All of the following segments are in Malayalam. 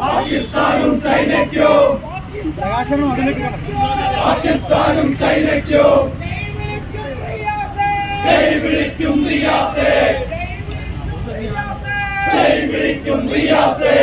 പാകിസ്ഥാനും ചൈനയ്ക്കോ വിളിക്കും റിയാസേ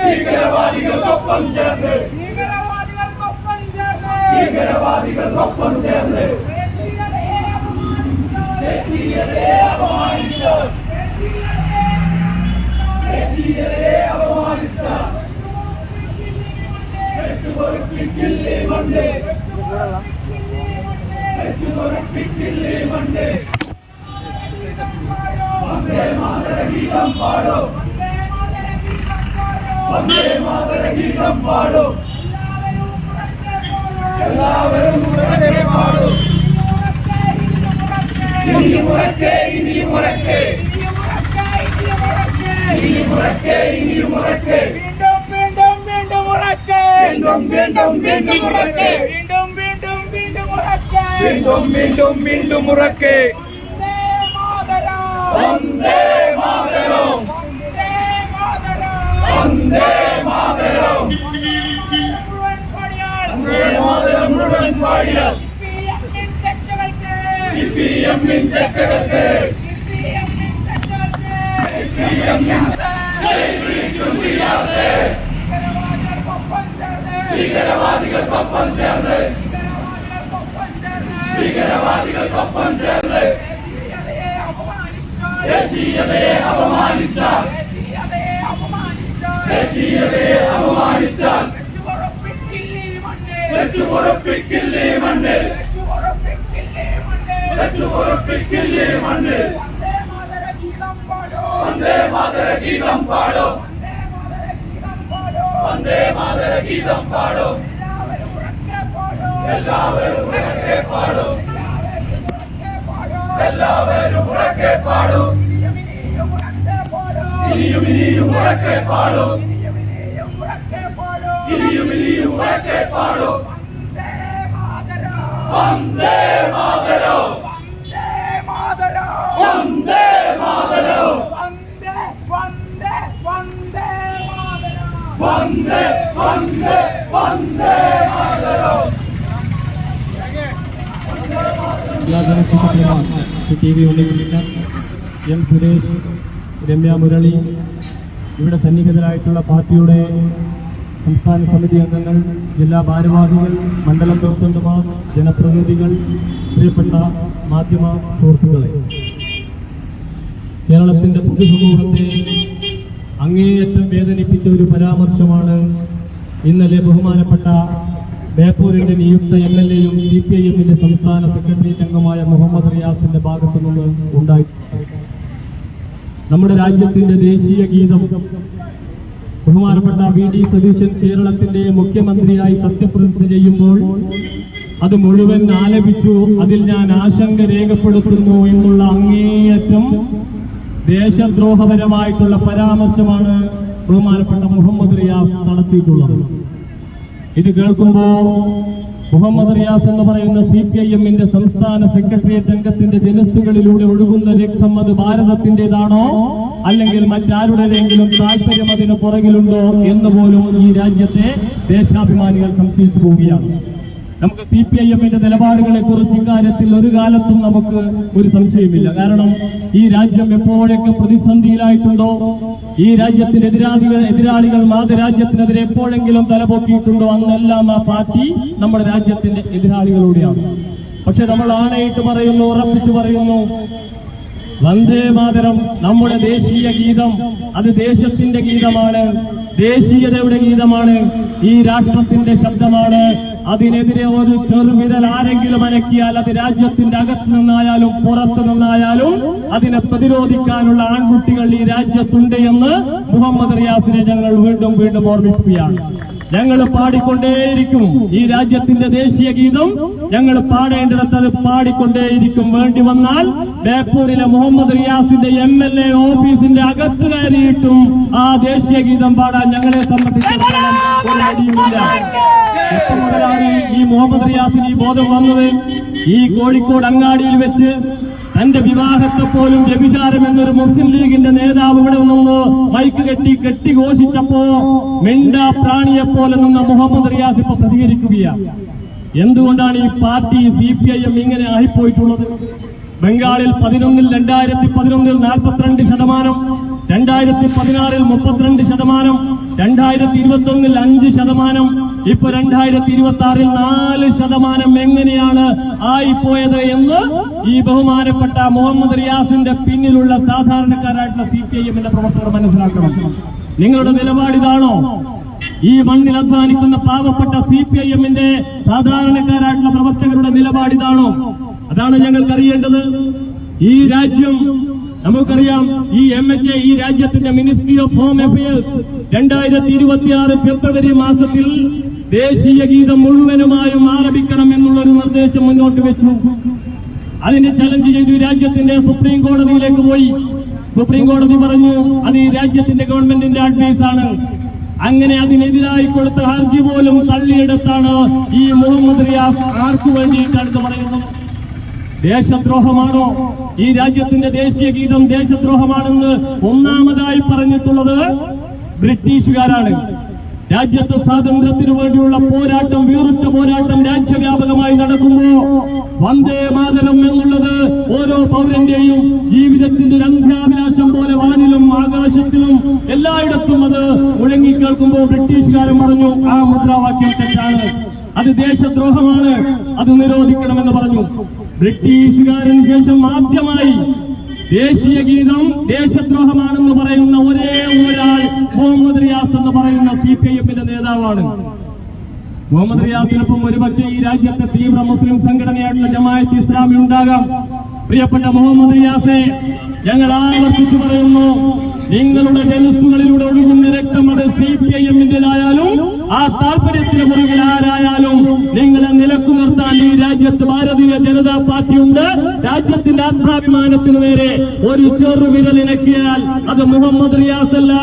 ഭീകരവാദികൾക്കൊപ്പം ചേർന്ന് ദേശീയതയെ അപമാനിച്ച വെച്ചുപൊറുപ്പിക്കില്ലേ മണ്ണ് വന്ദേ മാതര ഗീതം പാടോ എല്ലാവരും പാടും ഇനിയും ഉറക്കെ വീണ്ടും ഉറക്കെ വന്ദേ മാതരം മുഴുവൻ പാടിയാൽ CPM-ൻ തെറ്റുകൾക്ക് ഭീകരവാദികൾക്കൊപ്പം ചേർന്ന് ദേശീയതയെ അപമാനിച്ചാൽ വെച്ചുപൊറുപ്പിക്കില്ലേ മണ്ണ് വന്ദേ മാതര ഗീതം പാടോ എല്ലാവരും ഉറക്കെ പാടൂ ഇനിയും ഉറക്കെ പാടൂ വന്ദേ മാതരം TV ഉണ്ണികൃഷ്ണൻ, എം സുരേഷ്, രമ്യ മുരളി, ഇവിടെ സന്നിഹിതരായിട്ടുള്ള പാർട്ടിയുടെ സംസ്ഥാന സമിതി അംഗങ്ങൾ, ജില്ലാ ഭാരവാഹികൾ, മണ്ഡലം പ്രസിഡന്റുമാർ, ജനപ്രതിനിധികൾ, പ്രിയപ്പെട്ട മാധ്യമ സുഹൃത്തുക്കളെ, കേരളത്തിന്റെ പൊതുസമൂഹത്തെ അങ്ങേയറ്റം വേദനിപ്പിച്ച ഒരു പരാമർശമാണ് ഇന്നലെ ബഹുമാനപ്പെട്ട ബേപ്പൂരിന്റെ നിയുക്ത MLA-യും CPIM-ന്റെ സംസ്ഥാന സെക്രട്ടേറിയറ്റ് അംഗമായ മുഹമ്മദ് റിയാസിന്റെ ഭാഗത്തു നിന്ന് ഉണ്ടായി. നമ്മുടെ രാജ്യത്തിന്റെ ദേശീയ ഗീതം ബഹുമാനപ്പെട്ട VD സതീശൻ കേരളത്തിന്റെ മുഖ്യമന്ത്രിയായി സത്യപ്രതിജ്ഞ ചെയ്യുമ്പോൾ അത് മുഴുവൻ ആലപിച്ചു. അതിൽ ഞാൻ ആശങ്ക രേഖപ്പെടുത്തുന്നു എന്നുള്ള അങ്ങേയറ്റം ദേശദ്രോഹപരമായിട്ടുള്ള പരാമർശമാണ് ബഹുമാനപ്പെട്ട മുഹമ്മദ് റിയാസ് നടത്തിയിട്ടുള്ളത്. ഇത് കേൾക്കുമ്പോൾ മുഹമ്മദ് റിയാസ് എന്ന് പറയുന്ന CPIM-ന്റെ സംസ്ഥാന സെക്രട്ടേറിയറ്റ് അംഗത്തിന്റെ ജനസ്സുകളിലൂടെ ഒഴുകുന്ന രക്തം അത് ഭാരതത്തിന്റേതാണോ അല്ലെങ്കിൽ മറ്റാരുടേതെങ്കിലും താല്പര്യം അതിന് പുറകിലുണ്ടോ എന്ന് പോലും ഈ രാജ്യത്തെ ദേശാഭിമാനികൾ സംശയിച്ചു പോവുകയാണ്. നമുക്ക് CPIM-ന്റെ നിലപാടുകളെ കുറിച്ച് ഇക്കാര്യത്തിൽ ഒരു കാലത്തും നമുക്ക് ഒരു സംശയമില്ല. കാരണം ഈ രാജ്യം എപ്പോഴൊക്കെ പ്രതിസന്ധിയിലായിട്ടുണ്ടോ, ഈ രാജ്യത്തിന്റെ എതിരാളികൾ മാതൃരാജ്യത്തിനെതിരെ എപ്പോഴെങ്കിലും തലപൊക്കിയിട്ടുണ്ടോ അന്നെല്ലാം ആ പാർട്ടി നമ്മുടെ രാജ്യത്തിന്റെ എതിരാളികളുടെയാണ്. പക്ഷെ നമ്മൾ ആണയിട്ട് പറയുന്നു, ഉറപ്പിച്ചു പറയുന്നു, വന്ദേ മാതരം നമ്മുടെ ദേശീയ ഗീതം, അത് ദേശത്തിന്റെ ഗീതമാണ്, ദേശീയതയുടെ ഗീതമാണ്, ഈ രാഷ്ട്രത്തിന്റെ ശബ്ദമാണ്. അതിനെതിരെ ഒരു ചെറുവിരൽ ആരെങ്കിലും അനക്കിയാൽ അത് രാജ്യത്തിന്റെ അകത്ത് നിന്നായാലും പുറത്തു നിന്നായാലും അതിനെ പ്രതിരോധിക്കാനുള്ള ആൺകുട്ടികൾ ഈ രാജ്യത്തുണ്ട് എന്ന് മുഹമ്മദ് റിയാസിനെ ഞങ്ങൾ വീണ്ടും ഓർമ്മിക്കുകയാണ്. ഞങ്ങൾ പാടിക്കൊണ്ടേയിരിക്കും. ഈ രാജ്യത്തിന്റെ ദേശീയ ഗീതം ഞങ്ങൾ പാടേണ്ടിടത്ത് അത് പാടിക്കൊണ്ടേയിരിക്കും. വേണ്ടി വന്നാൽ ബേപ്പൂരിലെ മുഹമ്മദ് റിയാസിന്റെ MLA ഓഫീസിന്റെ അകത്ത് കയറിയിട്ടും ആ ദേശീയ ഗീതം പാടാൻ ഞങ്ങളെ സംബന്ധിച്ചിടത്തോളം ഒരു മടിയുമില്ല. എപ്പോൾ മുതലാണ് ഈ മുഹമ്മദ് റിയാസിന് ഈ ബോധം വന്നത്? ഈ കോഴിക്കോട് അങ്ങാടിയിൽ വെച്ച് തന്റെ വിവാഹത്തെ പോലും വ്യഭിചാരം എന്നൊരു മുസ്ലിം ലീഗിന്റെ നേതാവ് ഇവിടെ നിന്ന് മൈക്ക് കെട്ടിഘോഷിച്ചപ്പോ മിണ്ടാ പ്രാണിയെപ്പോലെ നിന്ന മുഹമ്മദ് റിയാസ് ഇപ്പൊ പ്രതികരിക്കുകയാണ്. എന്തുകൊണ്ടാണ് ഈ പാർട്ടി CPIM ഇങ്ങനെ ആയിപ്പോയിട്ടുള്ളത്? ബംഗാളിൽ 2011 42%, 2016 32%, 2021 5%, ഇപ്പൊ 2026 4% എങ്ങനെയാണ് ആയിപ്പോയത് എന്ന് ഈ ബഹുമാനപ്പെട്ട മുഹമ്മദ് റിയാസിന്റെ പിന്നിലുള്ള സാധാരണക്കാരായിട്ടുള്ള CPIMന്റെ പ്രവർത്തകർ മനസ്സിലാക്കണം. നിങ്ങളുടെ നിലപാടിതാണോ? ഈ മണ്ണിൽ അധ്വാനിക്കുന്ന പാവപ്പെട്ട CPIMന്റെ സാധാരണക്കാരായിട്ടുള്ള പ്രവർത്തകരുടെ നിലപാടിതാണോ? അതാണ് ഞങ്ങൾക്കറിയേണ്ടത്. ഈ രാജ്യം നമുക്കറിയാം. ഈ MHA ഈ രാജ്യത്തിന്റെ മിനിസ്ട്രി ഓഫ് ഹോം അഫയേഴ്സ് 2026 ഫെബ്രുവരി മാസത്തിൽ ദേശീയ ഗീതം മുഴുവനുമായും ആലപിക്കണം എന്നുള്ളൊരു നിർദ്ദേശം മുന്നോട്ട് വെച്ചു. അതിനെ ചലഞ്ച് ചെയ്തു രാജ്യത്തിന്റെ സുപ്രീം കോടതിയിലേക്ക് പോയി. സുപ്രീം കോടതി പറഞ്ഞു അത് ഈ രാജ്യത്തിന്റെ ഗവൺമെന്റിന്റെ അഡ്വൈസാണ്. അങ്ങനെ അതിനെതിരായി കൊടുത്ത ഹർജി പോലും തള്ളിയെടുത്താണ് ഈ മുഹമ്മദ് റിയാസ് ആർക്കു വേണ്ടിയിട്ടാണ് പറയുന്നത്? ദേശദ്രോഹമാണോ? ഈ രാജ്യത്തിന്റെ ദേശീയ ഗീതം ദേശദ്രോഹമാണെന്ന് ഒന്നാമതായി പറഞ്ഞിട്ടുള്ളത് ബ്രിട്ടീഷുകാരാണ്. രാജ്യത്ത് സ്വാതന്ത്ര്യത്തിനു വേണ്ടിയുള്ള പോരാട്ടം, വീറുറ്റ പോരാട്ടം രാജ്യവ്യാപകമായി നടക്കുമ്പോ വന്ദേ മാതരം എന്നുള്ളത് ഓരോ പൗരന്റെയും ജീവിതത്തിന്റെ ഒരു അന്ത്യാഭിലാഷം പോലെ വാനിലും ആകാശത്തിലും എല്ലായിടത്തും അത് മുഴങ്ങിക്കേൾക്കുമ്പോൾ ബ്രിട്ടീഷുകാരൻ പറഞ്ഞു ആ മുദ്രാവാക്യം തെറ്റാണ്, അത് ദേശദ്രോഹമാണ്, അത് നിരോധിക്കണമെന്ന് പറഞ്ഞു. ബ്രിട്ടീഷുകാരന് ശേഷം ആദ്യമായി ദേശീയ ഗീതം ദേശദ്രോഹമാണെന്ന് പറയുന്ന ഒരേ ഒരാൾ മുഹമ്മദ് റിയാസ് എന്ന് പറയുന്ന CPIMന്റെ നേതാവാണ്. മുഹമ്മദ് റിയാസിനൊപ്പം ഒരുപക്ഷെ ഈ രാജ്യത്തെ തീവ്ര മുസ്ലിം സംഘടനയായിട്ടുള്ള ജമാഅത്ത് ഇസ്ലാമി ഉണ്ടാകാം. പ്രിയപ്പെട്ട മുഹമ്മദ് റിയാസെ, ഞങ്ങൾ ആവർത്തിച്ചു പറയുന്നു, നിങ്ങളുടെ ജനുസുകളിലൂടെ ഒഴുകുന്ന രക്തം അത് CPIMന്റേതായാലും ആ താല്പര്യത്തിന് മുറിവിൽ ആരായാലും നിങ്ങളെ നിലക്കു നിർത്താൻ ഈ രാജ്യത്ത് ഭാരതീയ ജനതാ പാർട്ടിയുണ്ട്. രാജ്യത്തിന്റെ ആത്മാഭിമാനത്തിന് നേരെ ഒരു ചെറുവിരലിനക്കിയാൽ അത് മുഹമ്മദ് റിയാസ് അല്ല,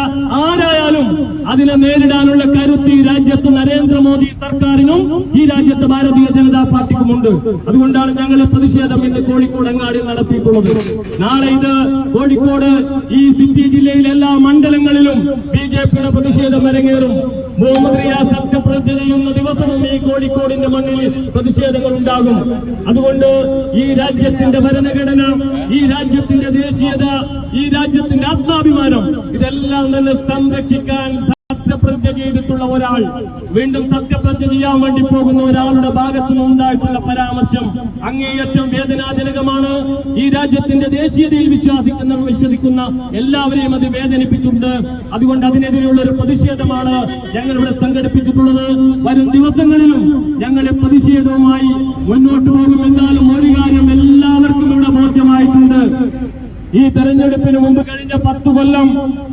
ആരായാലും അതിനെ നേരിടാനുള്ള കരുത്ത് ഈ രാജ്യത്ത് നരേന്ദ്രമോദി സർക്കാരിനും ഈ രാജ്യത്ത് ഭാരതീയ ജനതാ പാർട്ടിക്കുമുണ്ട്. അതുകൊണ്ടാണ് ഞങ്ങൾ പ്രതിഷേധം ഇന്ന് കോഴിക്കോട് അങ്ങാടി നടത്തിയിട്ടുള്ളത്. നാളെ ഇത് കോഴിക്കോട് ഈ സിറ്റി ജില്ലയിലെ എല്ലാ മണ്ഡലങ്ങളിലും BJPയുടെ പ്രതിഷേധം അരങ്ങേറും. മുഹമ്മദ് റിയാസ് സത്യപ്രതിജ്ഞ ചെയ്യുന്ന ദിവസവും ഈ കോഴിക്കോടിന്റെ മണ്ണിൽ പ്രതിഷേധങ്ങൾ ഉണ്ടാകും. അതുകൊണ്ട് ഈ രാജ്യത്തിന്റെ ഭരണഘടന, ഈ രാജ്യത്തിന്റെ ദേശീയത, ഈ രാജ്യത്തിന്റെ ആത്മാഭിമാനം ഇതെല്ലാം തന്നെ സംരക്ഷിക്കാൻ സത്യപ്രതിജ്ഞ ചെയ്തിട്ടുള്ള ഒരാൾ, വീണ്ടും സത്യപ്രതിജ്ഞ ചെയ്യാൻ വേണ്ടി പോകുന്ന ഒരാളുടെ ഭാഗത്തുനിന്ന് ഉണ്ടായിട്ടുള്ള പരാമർശം അങ്ങേയറ്റം വേദനാജനകമാണ്. ഈ രാജ്യത്തിന്റെ ദേശീയതയിൽ വിശ്വസിക്കുന്ന എല്ലാവരെയും അത് വേദനിപ്പിച്ചിട്ടുണ്ട്. അതുകൊണ്ട് അതിനെതിരെയുള്ള ഒരു പ്രതിഷേധമാണ് ഞങ്ങളിവിടെ സംഘടിപ്പിച്ചിട്ടുള്ളത്. വരും ദിവസങ്ങളിലും ഞങ്ങൾ പ്രതിഷേധവുമായി മുന്നോട്ട് പോകും. എന്നാലും ഒരു കാര്യം എല്ലാവർക്കും ഇവിടെ ബോധ്യമായിട്ടുണ്ട്. ഈ തെരഞ്ഞെടുപ്പിന് മുമ്പ് കഴിഞ്ഞ 10 കൊല്ലം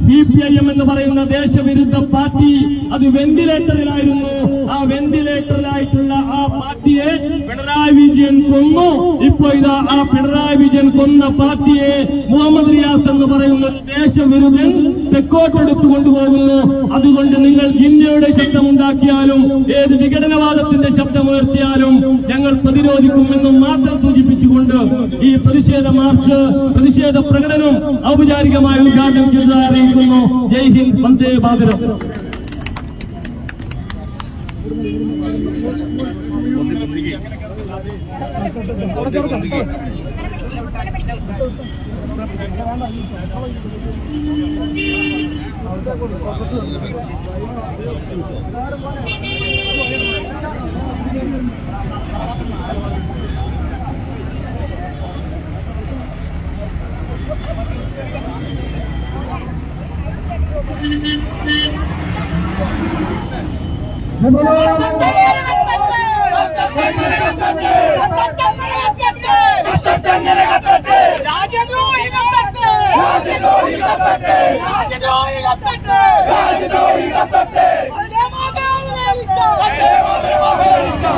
CPIM എന്ന് പറയുന്ന ദേശവിരുദ്ധ പാർട്ടി അത് വെന്റിലേറ്ററിലായിരുന്നു. ആ വെന്റിലേറ്ററിലായിട്ടുള്ള ആ പാർട്ടിയെ പിണറായി വിജയൻ കൊന്നു. ഇപ്പൊ ഇതാ ആ പിണറായി വിജയൻ കൊന്ന പാർട്ടിയെ മുഹമ്മദ് റിയാസ് എന്ന് പറയുന്ന ദേശവിരുദ്ധൻ തെക്കോട്ടെടുത്തു കൊണ്ടുപോകുന്നു. അതുകൊണ്ട് നിങ്ങൾ ഇന്ത്യയുടെ ശബ്ദമുണ്ടാക്കിയാലും ഏത് വിഘടനവാദത്തിന്റെ ശബ്ദമുയർത്തിയാലും ഞങ്ങൾ പ്രതിരോധിക്കുമെന്നും മാത്രം സൂചിപ്പിച്ചുകൊണ്ട് ഈ പ്രതിഷേധ മാർച്ച്, പ്രതിഷേധ പ്രകടനം ഔപചാരികമായി ഉദ്ഘാടനം ചെയ്തതായി അറിയിക്കുന്നു. ജയ് ഹിന്ദ്, വന്ദേ മാതരം.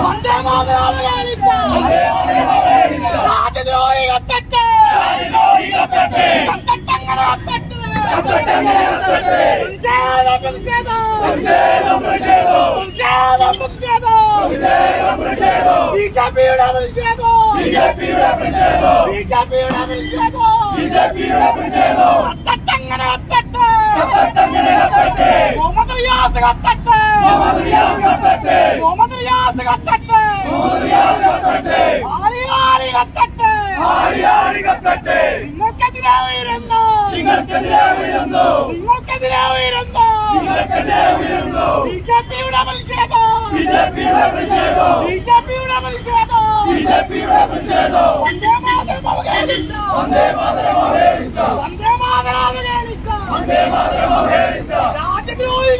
വന്ദേ മാതരം അവഹേളിച്ച രാജദ്രോഹി കത്തട്ടെ കത്തട്ടങ്ങനെ കത്തട്ടെ ബിജെപിയുടെ കത്തട്ടങ്ങനെ കത്തട്ടെ മുഹമ്മദ് റിയാസ് കത്തട്ടെ മുഹമ്മദ് റിയാസ് കത്തട്ടെ ആളി കത്തട്ടെ നിങ്ങൾക്കെതിരെ ഉയരുന്നു ബിജെപിയുടെ പ്രതിഷേധം വന്ദേ മാതരം അവഹേളിച്ച രാജദ്രോഹി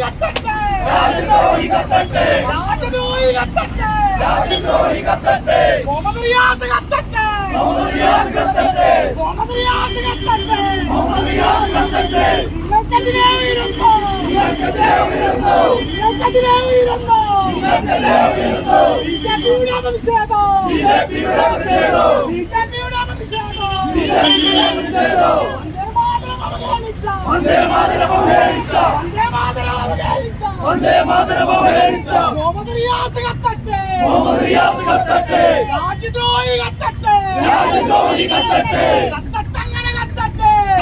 കത്തട്ടെ മുഹമ്മദ് റിയാസ് കത്തട്ടെ നിങ്ങൾക്കെതിരെ ഉയരുന്നു ബിജെപിയുടെ പ്രതിഷേധം വന്ദേ മാതരം അവഹേളിച്ച മുഹമ്മദ് റിയാസ് കത്തട്ടെ രാജദ്രോഹി കത്തട്ടെ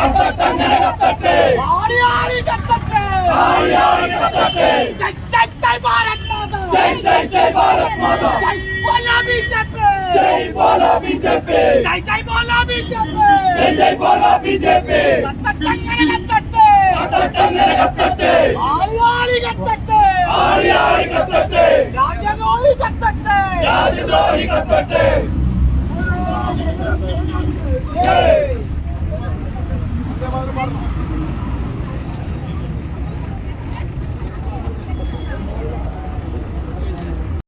കത്തട്ടങ്ങനെ കത്തട്ടെ ആളി കത്തട്ടെ ജയ് ഭാരത് മാതാ ജയ് बोला बीजेपी जय बोला बीजेपी कत्तट्टंगने कत्तट्टे आळी कत्तट्टे राजद्रोही कत्तट्टे